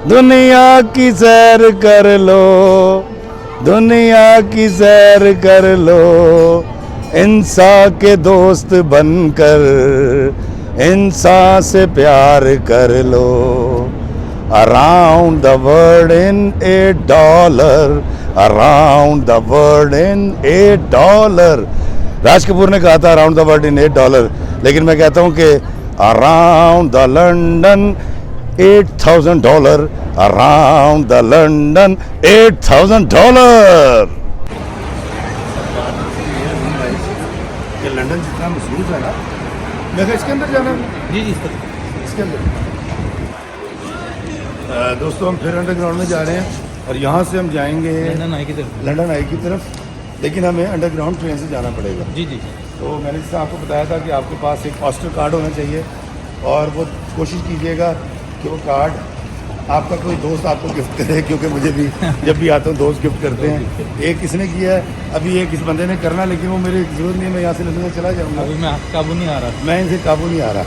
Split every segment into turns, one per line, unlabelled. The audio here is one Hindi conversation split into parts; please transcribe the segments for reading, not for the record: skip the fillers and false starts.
दुनिया की सैर कर लो, दुनिया की सैर कर लो, इंसान के दोस्त बनकर इंसान से प्यार कर लो। Around the world in $8, around the world in $8। Raj Kapoor ने कहा था अराउंड द वर्ल्ड इन $8, लेकिन मैं कहता हूँ कि around the London $8,000, around the London $8,000। ये लंदन जितना मशहूर है ना, मैं इसके अंदर जाना है।
जी जी
इसके अंदर दोस्तों हम फिर अंडरग्राउंड में जा रहे हैं और यहाँ से हम जाएंगे
लंदन आई की तरफ।
लंदन आई की तरफ, लेकिन हमें अंडरग्राउंड ट्रेन से जाना पड़ेगा।
जी जी।
तो मैंने जैसे आपको बताया था कि आपके पास एक ऑस्टर कार्ड होना चाहिए और वो कोशिश कीजिएगा कि वो कार्ड आपका कोई दोस्त आपको गिफ्ट करे, क्योंकि मुझे भी जब भी आता हूँ दोस्त गिफ्ट करते हैं। एक किसने किया है, अभी एक इस बंदे ने करना, लेकिन वो मेरी जरूरत नहीं है, मैं यहाँ से लंदन चला जाऊँगा।
अभी मैं काबू नहीं आ रहा।
मैं इनसे काबू नहीं आ रहा।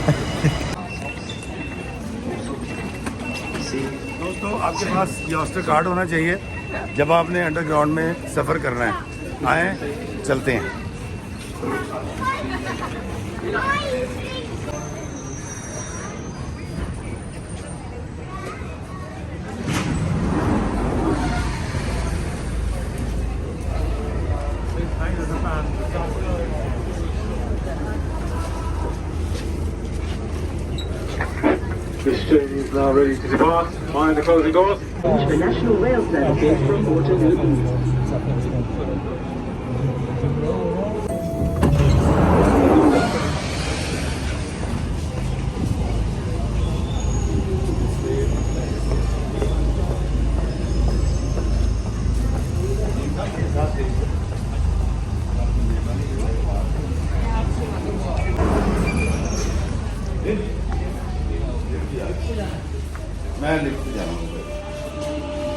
दोस्तों आपके पास ये ऑस्टर कार्ड होना चाहिए जब आपने अंडरग्राउंड में सफ़र करना है। आए चलते हैं।
This train is now ready to depart. Mind the closing doors.
The National Rail Services from Waterloo East.
मैं लिफ्ट जा रहा हूँ।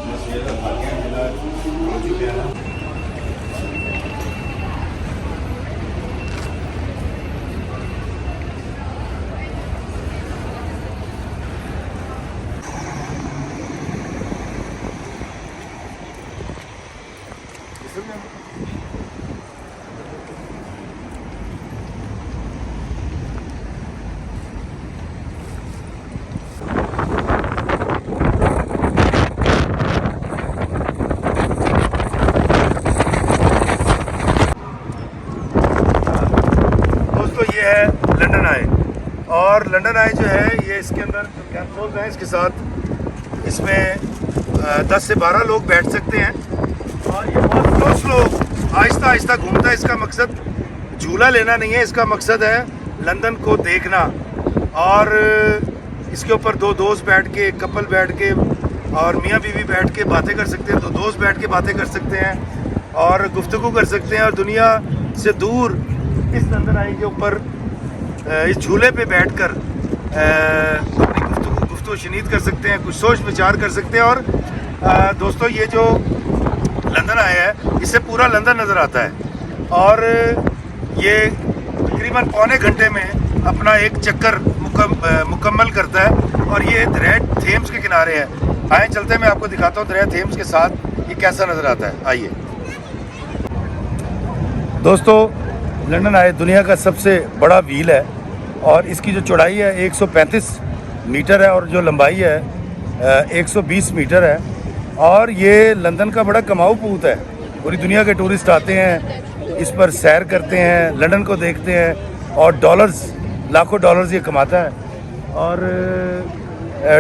मैं सवेर का खा गया, मेरा हो चुका है ना। लंदन आए, और लंदन आए जो है ये इसके अंदर कैंपोज हैं, इसके साथ इसमें 10 से 12 लोग बैठ सकते हैं और ये बहुत स्लो आहिस्ता आहिस्ता घूमता है। इसका मकसद झूला लेना नहीं है, इसका मकसद है लंदन को देखना। और इसके ऊपर दो दोस्त बैठ के, एक कपल बैठ के और मियाँ बीवी बैठ के बातें कर सकते हैं, दो दोस्त बैठ के बातें कर सकते हैं और गुफ्तगू कर सकते हैं और दुनिया से दूर इस लंदन आई के ऊपर इस झूले पे बैठकर अपनी गुफ्तगू शनीद कर सकते हैं, कुछ सोच विचार कर सकते हैं। और दोस्तों ये जो लंदन आया है इससे पूरा लंदन नज़र आता है और ये तकरीबन पौने घंटे में अपना एक चक्कर मुकम्मल करता है और ये दरिया थेम्स के किनारे है। आए चलते हैं, मैं आपको दिखाता हूँ दरिया थेम्स के साथ ये कैसा नज़र आता है। आइए दोस्तों, लंदन आए दुनिया का सबसे बड़ा व्हील है और इसकी जो चौड़ाई है 135 मीटर है और जो लंबाई है 120 मीटर है और ये लंदन का बड़ा कमाऊ पूत है। पूरी दुनिया के टूरिस्ट आते हैं, इस पर सैर करते हैं, लंदन को देखते हैं और डॉलर्स, लाखों डॉलर्स ये कमाता है और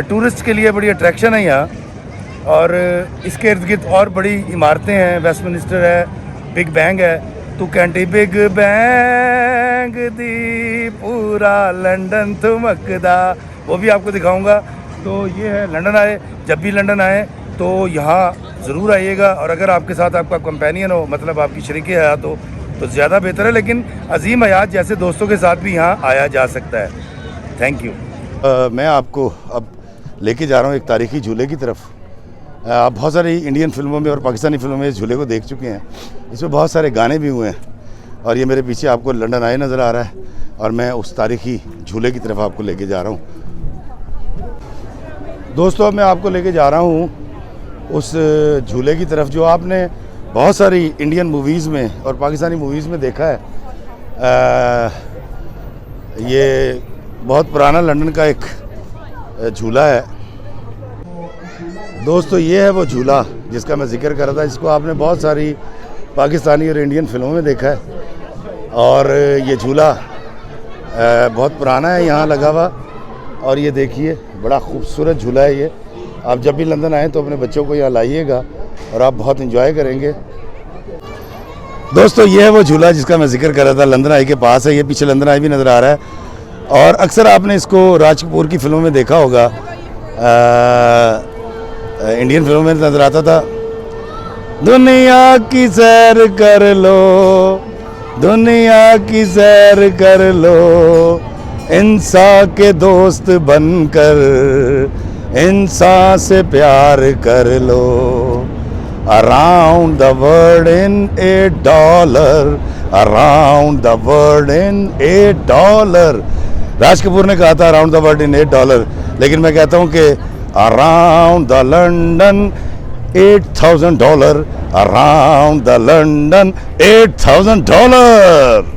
टूरिस्ट के लिए बड़ी अट्रैक्शन है यहाँ। और इसके इर्द गिर्द और बड़ी इमारतें हैं, वेस्टमिनिस्टर है, बिग बैंग है, तू कैंटी बिग बैंग दी पूरा लंदन थमकदा, वो भी आपको दिखाऊंगा। तो ये है लंदन आए, जब भी लंदन आए तो यहाँ ज़रूर आइएगा और अगर आपके साथ आपका कंपेनियन हो, मतलब आपकी शरीक हयात हो तो ज़्यादा बेहतर है, लेकिन अजीम हयात जैसे दोस्तों के साथ भी यहाँ आया जा सकता है। Thank you. मैं आपको अब लेके जा रहा हूँ एक तारीखी झूले की तरफ। आप बहुत सारी इंडियन फिल्मों में और पाकिस्तानी फिल्मों में इस झूले को देख चुके हैं, इसमें बहुत सारे गाने भी हुए हैं और ये मेरे पीछे आपको लंदन आए नज़र आ रहा है और मैं उस तारीखी झूले की तरफ आपको लेके जा रहा हूँ। दोस्तों मैं आपको लेके जा रहा हूँ उस झूले की तरफ जो आपने बहुत सारी इंडियन मूवीज़ में और पाकिस्तानी मूवीज़ में देखा है। ये बहुत पुराना लंदन का एक झूला है। दोस्तों ये है वो झूला जिसका मैं जिक्र कर रहा था, जिसको आपने बहुत सारी पाकिस्तानी और इंडियन फिल्मों में देखा है। और ये झूला बहुत पुराना है यहाँ लगा हुआ, और ये देखिए बड़ा खूबसूरत झूला है ये। आप जब भी लंदन आएँ तो अपने बच्चों को यहाँ लाइएगा और आप बहुत इंजॉय करेंगे। दोस्तों ये है वो झूला जिसका मैं जिक्र कर रहा था, लंदन आई के पास है। ये पीछे लंदन आई भी नज़र आ रहा है और अक्सर आपने इसको राज कपूर की फिल्मों में देखा होगा। इंडियन फिल्मों में नज़र आता था। दुनिया की सैर कर लो, दुनिया की सैर कर लो, इंसान के दोस्त बनकर इंसान से प्यार कर लो। Around the world in $8, around the world in $8। Raj Kapoor ने कहा था अराउंड द वर्ल्ड इन $8, लेकिन मैं कहता हूँ कि around the London $8,000, around the London $8,000।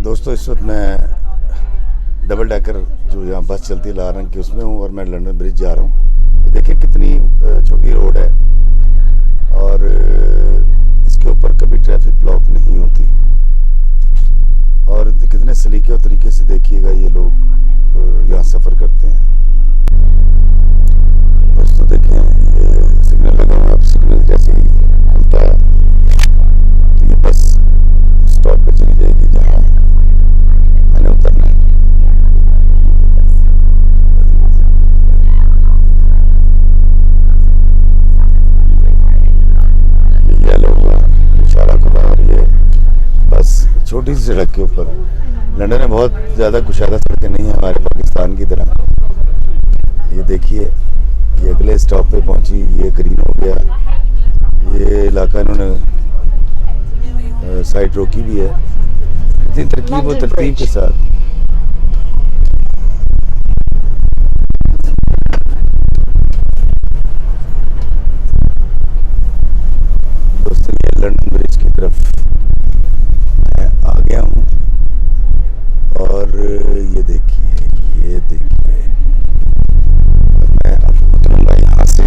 दोस्तों इस वक्त मैं डबल डेकर जो यहाँ बस चलती है लाल रंग की उसमें हूँ और मैं लंदन ब्रिज जा रहा हूँ। देखिए कितनी छोटी रोड है और इसके ऊपर कभी ट्रैफिक ब्लॉक नहीं होती, और कितने सलीके और तरीके से देखिएगा ये लोग यहाँ सफ़र करते हैं। बस तो देखें ये सिग्नल लगा हुआ, आप सिग्नल जैसे ही खुलता है तो ये बस स्टॉप पे चली जाएगी जहाँ मैंने उतरना है। छोटी सी सड़क के ऊपर लंदन में बहुत ज़्यादा कुशादा सड़कें नहीं है हमारे पाकिस्तान की तरह। ये देखिए ये अगले स्टॉप पे पहुंची, ये ग्रीन हो गया, ये इलाका इन्होंने साइड रोकी भी है इतनी तरकीब और तरतीब के साथ। दोस्तों ये लंदन ब्रिज की तरफ आ गया हूँ और ये देखिए मैं आपको बताऊँगा यहाँ से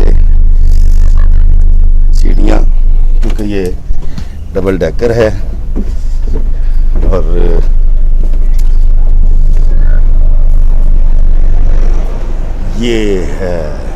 सीढ़ियाँ, क्योंकि ये डबल डेकर है और ये है